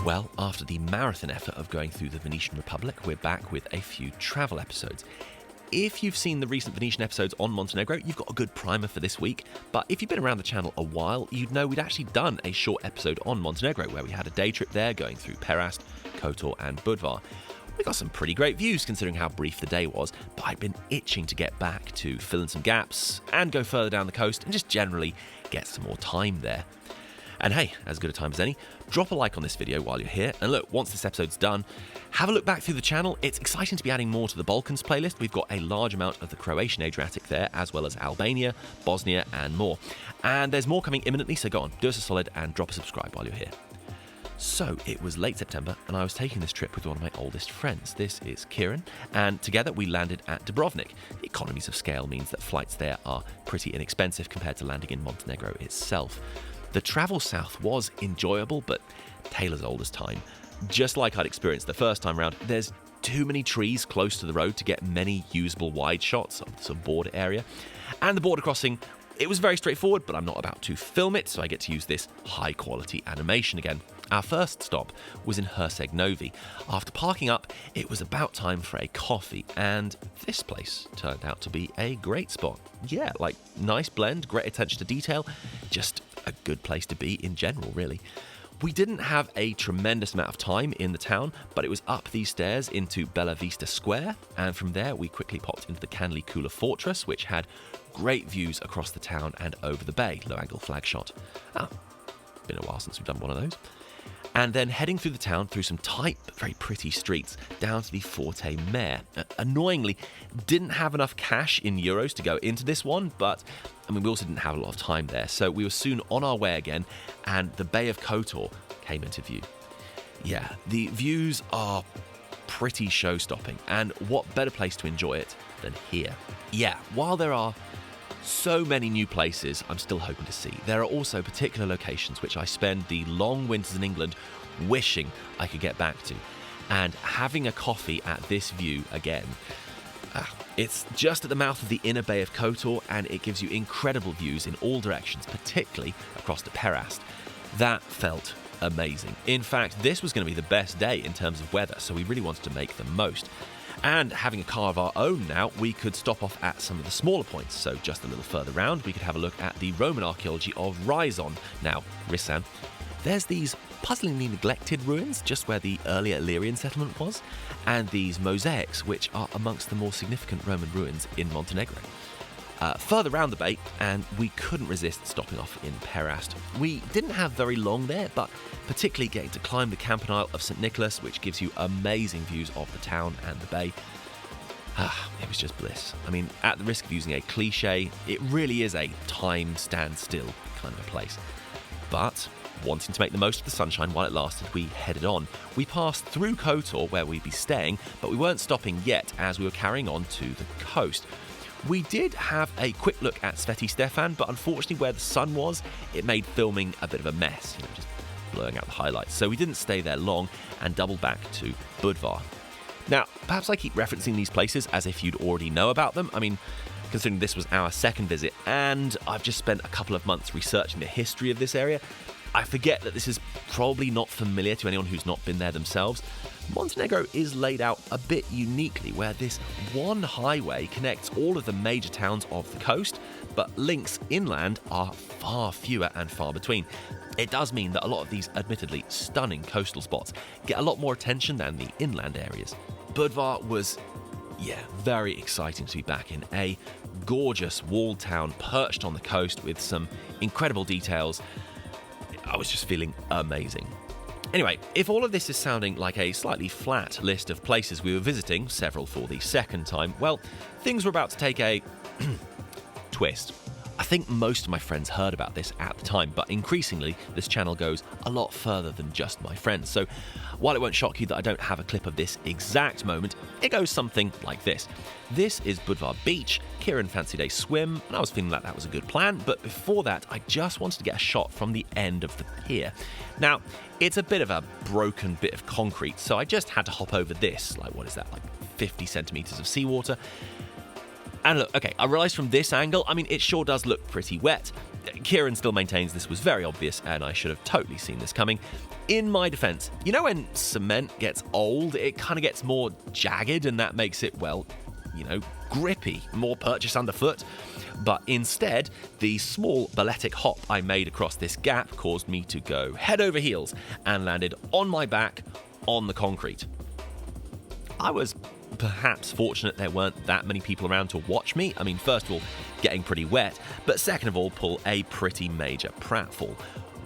Well, after the marathon effort of going through the Venetian Republic, we're back with a few travel episodes. If you've seen the recent Venetian episodes on Montenegro, you've got a good primer for this week. But if you've been around the channel a while, you'd know we'd actually done a short episode on Montenegro where we had a day trip there going through Perast, Kotor and Budvar. We got some pretty great views considering how brief the day was, but I'd been itching to get back to fill in some gaps and go further down the coast and just generally get some more time there. And hey, as good a time as any, drop a like on this video while you're here. And look, once this episode's done, have a look back through the channel. It's exciting to be adding more to the Balkans playlist. We've got a large amount of the Croatian Adriatic there, as well as Albania, Bosnia, and more. And there's more coming imminently, so go on, do us a solid and drop a subscribe while you're here. So, it was late September, and I was taking this trip with one of my oldest friends. This is Kieran, and together we landed at Dubrovnik. The economies of scale means that flights there are pretty inexpensive compared to landing in Montenegro itself. The travel south was enjoyable, but tale as old as time. Just like I'd experienced the first time round, there's too many trees close to the road to get many usable wide shots of the sort of border area. And the border crossing, it was very straightforward, but I'm not about to film it, so I get to use this high-quality animation again. Our first stop was in Herceg Novi. After parking up, it was about time for a coffee, and this place turned out to be a great spot. Yeah, like, nice blend, great attention to detail, just a good place to be in general, really. We didn't have a tremendous amount of time in the town, but it was up these stairs into Bella Vista Square, and from there we quickly popped into the Canli Kula Fortress, which had great views across the town and over the bay, low-angle flag shot. Been a while since we've done one of those. And then heading through the town through some tight but very pretty streets down to the Forte Mare. Annoyingly, didn't have enough cash in euros to go into this one, but we also didn't have a lot of time there, so we were soon on our way again, and the Bay of Kotor came into view. Yeah, the views are pretty show-stopping, and what better place to enjoy it than here? Yeah, while there are so many new places I'm still hoping to see, there are also particular locations which I spend the long winters in England wishing I could get back to. And having a coffee at this view again, it's just at the mouth of the inner Bay of Kotor, and it gives you incredible views in all directions, particularly across to Perast. That felt amazing. In fact, this was going to be the best day in terms of weather, so we really wanted to make the most. And having a car of our own now, we could stop off at some of the smaller points. So just a little further round, we could have a look at the Roman archaeology of Rizon, now Risan. There's these puzzlingly neglected ruins just where the earlier Illyrian settlement was, and these mosaics, which are amongst the more significant Roman ruins in Montenegro. Further round the bay, and we couldn't resist stopping off in Perast. We didn't have very long there, but particularly getting to climb the campanile of St. Nicholas, which gives you amazing views of the town and the bay. It was just bliss. I mean, at the risk of using a cliche, it really is a time stand still kind of a place. But wanting to make the most of the sunshine while it lasted, we headed on. We passed through Kotor, where we'd be staying, but we weren't stopping yet as we were carrying on to the coast. We did have a quick look at Sveti Stefan, but unfortunately where the sun was, it made filming a bit of a mess, just blurring out the highlights. So we didn't stay there long and doubled back to Budvar. Now, perhaps I keep referencing these places as if you'd already know about them. I mean, considering this was our second visit and I've just spent a couple of months researching the history of this area, I forget that this is probably not familiar to anyone who's not been there themselves. Montenegro is laid out a bit uniquely, where this one highway connects all of the major towns of the coast, but links inland are far fewer and far between. It does mean that a lot of these admittedly stunning coastal spots get a lot more attention than the inland areas. Budvar was, very exciting to be back in. A gorgeous walled town perched on the coast with some incredible details. I was just feeling amazing. Anyway, if all of this is sounding like a slightly flat list of places we were visiting, several for the second time, well, things were about to take a twist. I think most of my friends heard about this at the time, but increasingly this channel goes a lot further than just my friends. So while it won't shock you that I don't have a clip of this exact moment, it goes something like this. This is Budvar Beach. Kieran fancied a swim, and I was feeling like that was a good plan, but before that, I just wanted to get a shot from the end of the pier. Now, it's a bit of a broken bit of concrete, so I just had to hop over this, like 50 centimetres of seawater. And look, okay, I realise from this angle, I mean, it sure does look pretty wet. Kieran still maintains this was very obvious and I should have totally seen this coming. In my defence, you know when cement gets old, it kind of gets more jagged and that makes it, well, you know, grippy, more purchase underfoot. But instead, the small balletic hop I made across this gap caused me to go head over heels and landed on my back on the concrete. I was perhaps fortunate there weren't that many people around to watch me. I mean, first of all, getting pretty wet, but second of all, pull a pretty major pratfall.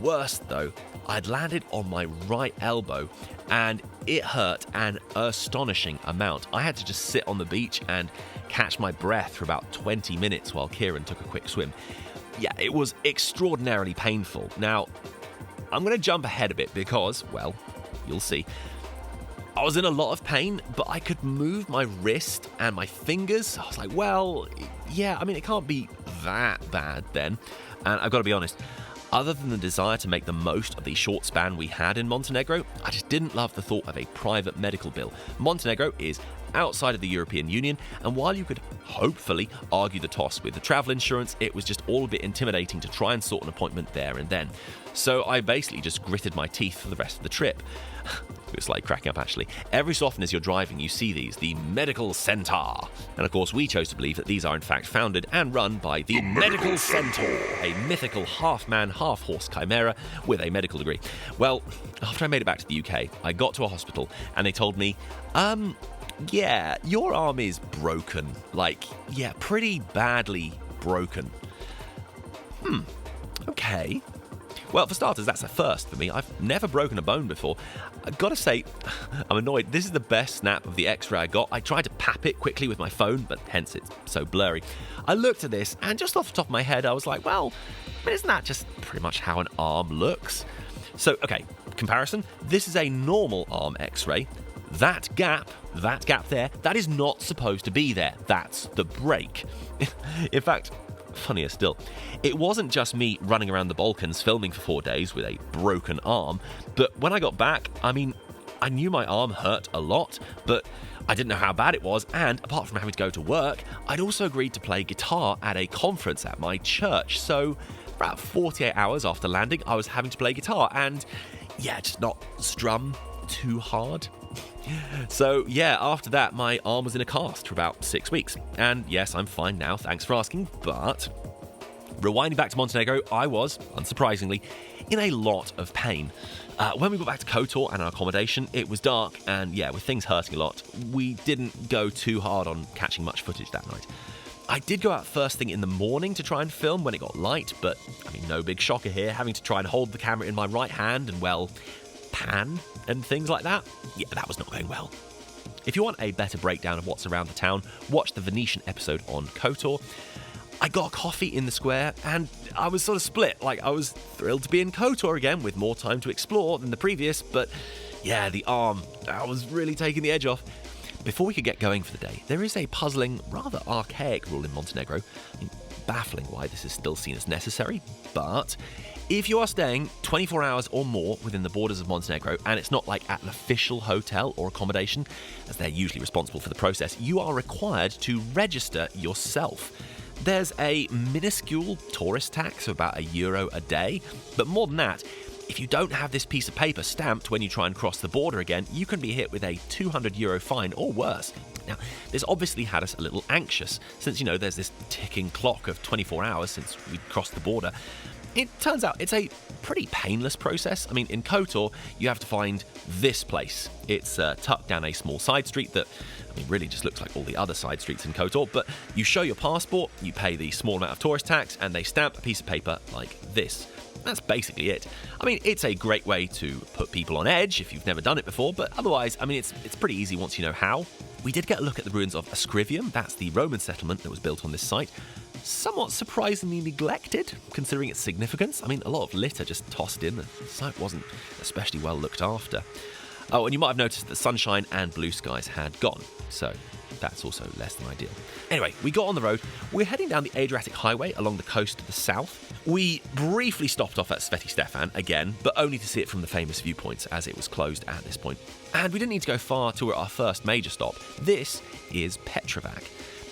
Worse though, I'd landed on my right elbow and it hurt an astonishing amount. I had to just sit on the beach and catch my breath for about 20 minutes while Kieran took a quick swim. Yeah, it was extraordinarily painful. Now, I'm going to jump ahead a bit because, well, you'll see. I was in a lot of pain, but I could move my wrist and my fingers. I was like, well, yeah, I mean, it can't be that bad then. And I've got to be honest, other than the desire to make the most of the short span we had in Montenegro, I just didn't love the thought of a private medical bill. Montenegro is outside of the European Union, and while you could hopefully argue the toss with the travel insurance, it was just all a bit intimidating to try and sort an appointment there and then. So I basically just gritted my teeth for the rest of the trip. It was like cracking up, actually. Every so often as you're driving, you see these, the Medical Centaur. And of course, we chose to believe that these are in fact founded and run by the Medical Centaur, a mythical half-man, half-horse chimera with a medical degree. Well, after I made it back to the UK, I got to a hospital and they told me, yeah, your arm is broken. Like, yeah, pretty badly broken. Okay. Well, for starters, that's a first for me. I've never broken a bone before. I've got to say, I'm annoyed. This is the best snap of the X-ray I got. I tried to pap it quickly with my phone, but hence it's so blurry. I looked at this, and just off the top of my head, I was like, well, isn't that just pretty much how an arm looks? So, okay, comparison. This is a normal arm X-ray. That gap there, that is not supposed to be there. That's the break. In fact, funnier still, it wasn't just me running around the Balkans filming for 4 days with a broken arm, but when I got back, I mean, I knew my arm hurt a lot, but I didn't know how bad it was, and apart from having to go to work, I'd also agreed to play guitar at a conference at my church, so about 48 hours after landing, I was having to play guitar, and yeah, just not strum too hard. So yeah, after that, my arm was in a cast for about 6 weeks. And yes, I'm fine now, thanks for asking, but rewinding back to Montenegro, I was, unsurprisingly, in a lot of pain. When we got back to Kotor and our accommodation, it was dark, and yeah, with things hurting a lot, we didn't go too hard on catching much footage that night. I did go out first thing in the morning to try and film when it got light, but I mean, no big shocker here, having to try and hold the camera in my right hand and, well, pan and things like that. Yeah, that was not going well. If you want a better breakdown of what's around the town, watch the Venetian episode on Kotor. I got a coffee in the square and I was sort of split. Like, I was thrilled to be in Kotor again with more time to explore than the previous, but yeah, the arm, I was really taking the edge off. Before we could get going for the day, there is a puzzling, rather archaic rule in Montenegro. I mean, baffling why this is still seen as necessary, but if you are staying 24 hours or more within the borders of Montenegro, and it's not like at an official hotel or accommodation, as they're usually responsible for the process, you are required to register yourself. There's a minuscule tourist tax of about €1 a day, but more than that, if you don't have this piece of paper stamped when you try and cross the border again, you can be hit with a €200 fine or worse. Now, this obviously had us a little anxious, since, you know, there's this ticking clock of 24 hours since we crossed the border. It turns out it's a pretty painless process. I mean, in Kotor, you have to find this place. It's tucked down a small side street that, I mean, really just looks like all the other side streets in Kotor, but you show your passport, you pay the small amount of tourist tax, and they stamp a piece of paper like this. That's basically it. I mean, it's a great way to put people on edge if you've never done it before, but otherwise, I mean, it's pretty easy once you know how. We did get a look at the ruins of Ascrivium. That's the Roman settlement that was built on this site. Somewhat surprisingly neglected, considering its significance. I mean, a lot of litter just tossed in. The site wasn't especially well looked after. Oh, and you might have noticed that sunshine and blue skies had gone, so that's also less than ideal. Anyway, we got on the road. We're heading down the Adriatic Highway along the coast to the south. We briefly stopped off at Sveti Stefan again, but only to see it from the famous viewpoints, as it was closed at this point. And we didn't need to go far to our first major stop. This is Petrovac.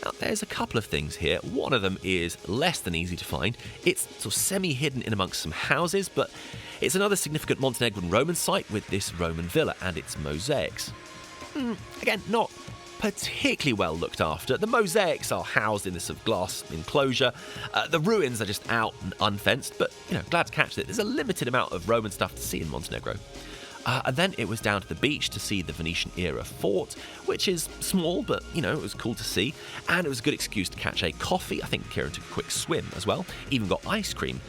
Now, there's a couple of things here. One of them is less than easy to find. It's sort of semi-hidden in amongst some houses, but it's another significant Montenegrin Roman site with this Roman villa and its mosaics. Again, not particularly well looked after. The mosaics are housed in this sort of glass enclosure. The ruins are just out and unfenced, but, glad to catch that there's a limited amount of Roman stuff to see in Montenegro. And then it was down to the beach to see the Venetian-era fort, which is small, but, it was cool to see. And it was a good excuse to catch a coffee. I think Kieran took a quick swim as well. Even got ice cream.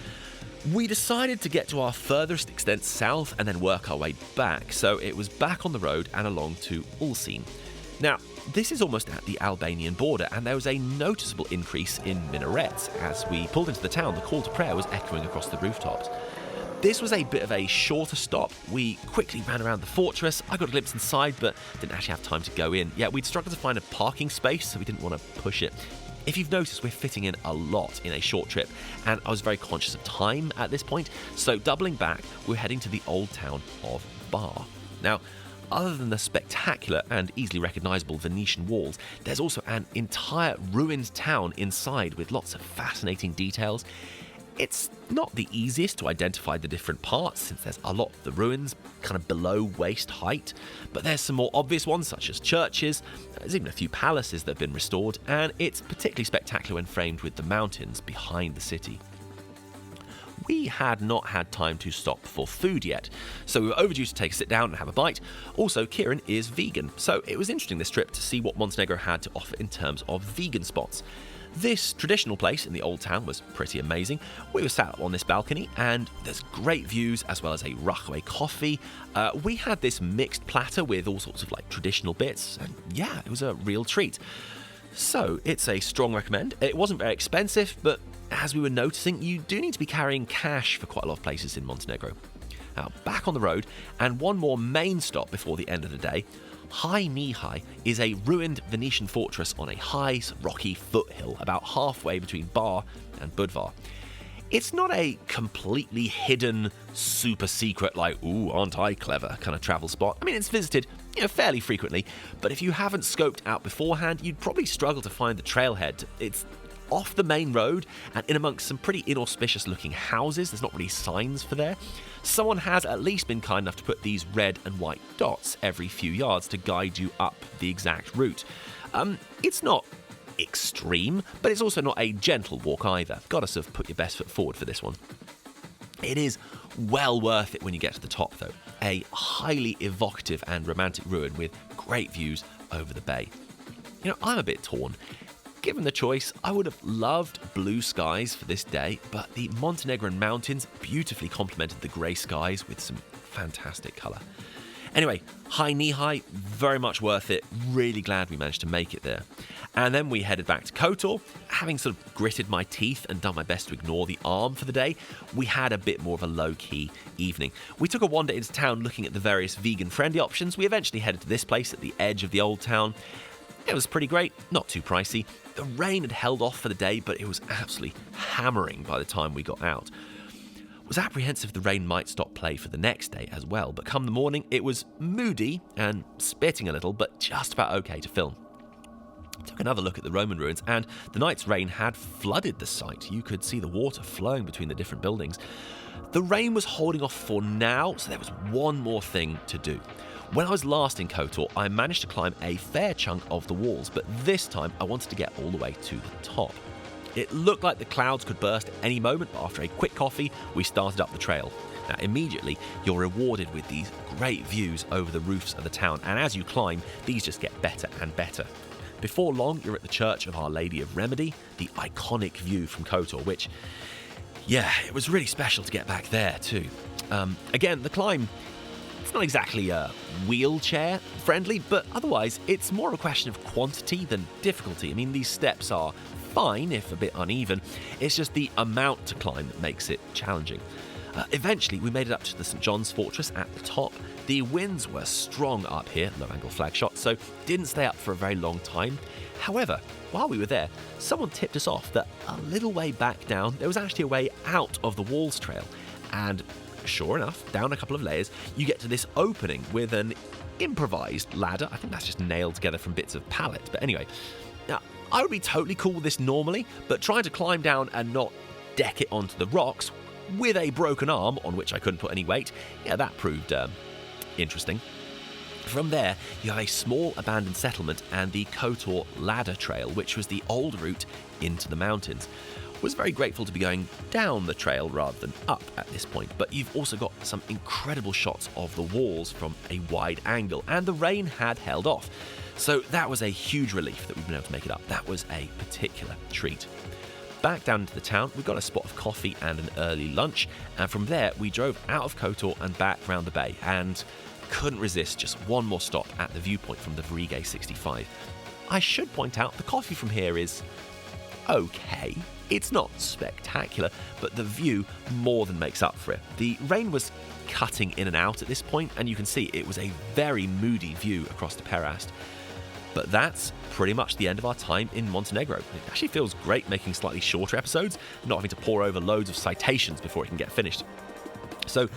We decided to get to our furthest extent south and then work our way back. So it was back on the road and along to Ulcinj. Now, this is almost at the Albanian border, and there was a noticeable increase in minarets. As we pulled into the town, the call to prayer was echoing across the rooftops. This was a bit of a shorter stop. We quickly ran around the fortress. I got a glimpse inside, but didn't actually have time to go in. Yeah, we'd struggled to find a parking space, so we didn't want to push it. If you've noticed, we're fitting in a lot in a short trip, and I was very conscious of time at this point, so doubling back, we're heading to the old town of Bar. Now, other than the spectacular and easily recognisable Venetian walls, there's also an entire ruined town inside with lots of fascinating details. It's not the easiest to identify the different parts, since there's a lot of the ruins kind of below waist height, but there's some more obvious ones such as churches. There's even a few palaces that have been restored, and it's particularly spectacular when framed with the mountains behind the city. We had not had time to stop for food yet, so we were overdue to take a sit down and have a bite. Also, Kieran is vegan, so it was interesting this trip to see what Montenegro had to offer in terms of vegan spots. This traditional place in the old town was pretty amazing. We were sat on this balcony, and there's great views as well as a rockaway coffee. We had this mixed platter with all sorts of traditional bits, and yeah, it was a real treat. So it's a strong recommend. It wasn't very expensive, but as we were noticing, you do need to be carrying cash for quite a lot of places in Montenegro. Now, back on the road, and one more main stop before the end of the day. Herceg is a ruined Venetian fortress on a high, rocky foothill about halfway between Bar and Budvar. It's not a completely hidden, super secret, ooh, aren't I clever kind of travel spot. I mean, it's visited, fairly frequently, but if you haven't scoped out beforehand, you'd probably struggle to find the trailhead. It's off the main road and in amongst some pretty inauspicious looking houses. There's not really signs for there. Someone has at least been kind enough to put these red and white dots every few yards to guide you up the exact route. It's not extreme, but it's also not a gentle walk either. Got to sort of put your best foot forward for this one. It is well worth it when you get to the top though. A highly evocative and romantic ruin with great views over the bay. I'm a bit torn. Given the choice, I would have loved blue skies for this day, but the Montenegrin mountains beautifully complemented the grey skies with some fantastic colour. Anyway, Herceg, very much worth it. Really glad we managed to make it there. And then we headed back to Kotor. Having sort of gritted my teeth and done my best to ignore the arm for the day, we had a bit more of a low-key evening. We took a wander into town looking at the various vegan-friendly options. We eventually headed to this place at the edge of the old town. It was pretty great, not too pricey. The rain had held off for the day, but it was absolutely hammering by the time we got out. Was apprehensive the rain might stop play for the next day as well, but come the morning, it was moody and spitting a little, but just about okay to film. Took another look at the Roman ruins, and the night's rain had flooded the site. You could see the water flowing between the different buildings. The rain was holding off for now, so there was one more thing to do. When I was last in Kotor, I managed to climb a fair chunk of the walls, but this time I wanted to get all the way to the top. It looked like the clouds could burst at any moment, but after a quick coffee, we started up the trail. Now, immediately, you're rewarded with these great views over the roofs of the town, and as you climb, these just get better and better. Before long, you're at the Church of Our Lady of Remedy, the iconic view from Kotor, which, yeah, it was really special to get back there too. Again, the climb, it's not exactly wheelchair friendly, but otherwise it's more a question of quantity than difficulty. I mean, these steps are fine, if a bit uneven. It's just the amount to climb that makes it challenging. Eventually, we made it up to the St. John's Fortress at the top. The winds were strong up here, low-angle flag shot, so didn't stay up for a very long time. However, while we were there, someone tipped us off that a little way back down, there was actually a way out of the walls trail. And sure enough, down a couple of layers, you get to this opening with an improvised ladder. I think that's just nailed together from bits of pallet. But anyway, now, I would be totally cool with this normally, but trying to climb down and not deck it onto the rocks with a broken arm on which I couldn't put any weight, yeah, that proved interesting. From there, you have a small abandoned settlement and the Kotor ladder trail, which was the old route into the mountains. Was very grateful to be going down the trail rather than up at this point, but you've also got some incredible shots of the walls from a wide angle, and the rain had held off. So that was a huge relief that we've been able to make it up. That was a particular treat. Back down into the town, we got a spot of coffee and an early lunch, and from there we drove out of Kotor and back round the bay, and couldn't resist just one more stop at the viewpoint from the Vrige 65. I should point out the coffee from here is okay. It's not spectacular, but the view more than makes up for it. The rain was cutting in and out at this point, and you can see it was a very moody view across the Perast. But that's pretty much the end of our time in Montenegro. It actually feels great making slightly shorter episodes, not having to pore over loads of citations before it can get finished. So,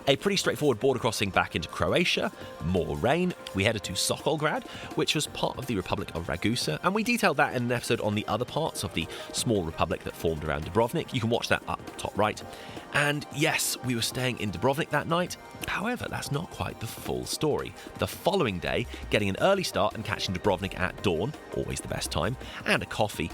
a pretty straightforward border crossing back into Croatia, more rain. We headed to Sokolgrad, which was part of the Republic of Ragusa, and we detailed that in an episode on the other parts of the small republic that formed around Dubrovnik. You can watch that up top right. And yes, we were staying in Dubrovnik that night. However, that's not quite the full story. The following day, getting an early start and catching Dubrovnik at dawn, always the best time, and a coffee,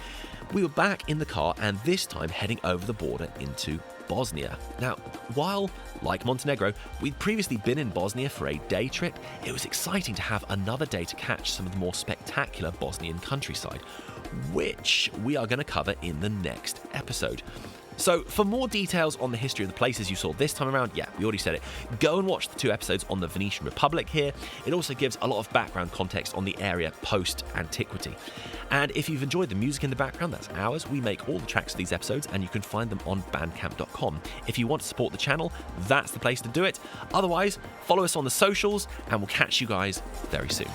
we were back in the car and this time heading over the border into Bosnia. Now, while, like Montenegro, we'd previously been in Bosnia for a day trip, it was exciting to have another day to catch some of the more spectacular Bosnian countryside, which we are going to cover in the next episode. So, for more details on the history of the places you saw this time around, yeah, we already said it, go and watch the 2 episodes on the Venetian Republic here. It also gives a lot of background context on the area post-antiquity. And if you've enjoyed the music in the background, that's ours. We make all the tracks for these episodes, and you can find them on bandcamp.com. If you want to support the channel, that's the place to do it. Otherwise, follow us on the socials, and we'll catch you guys very soon.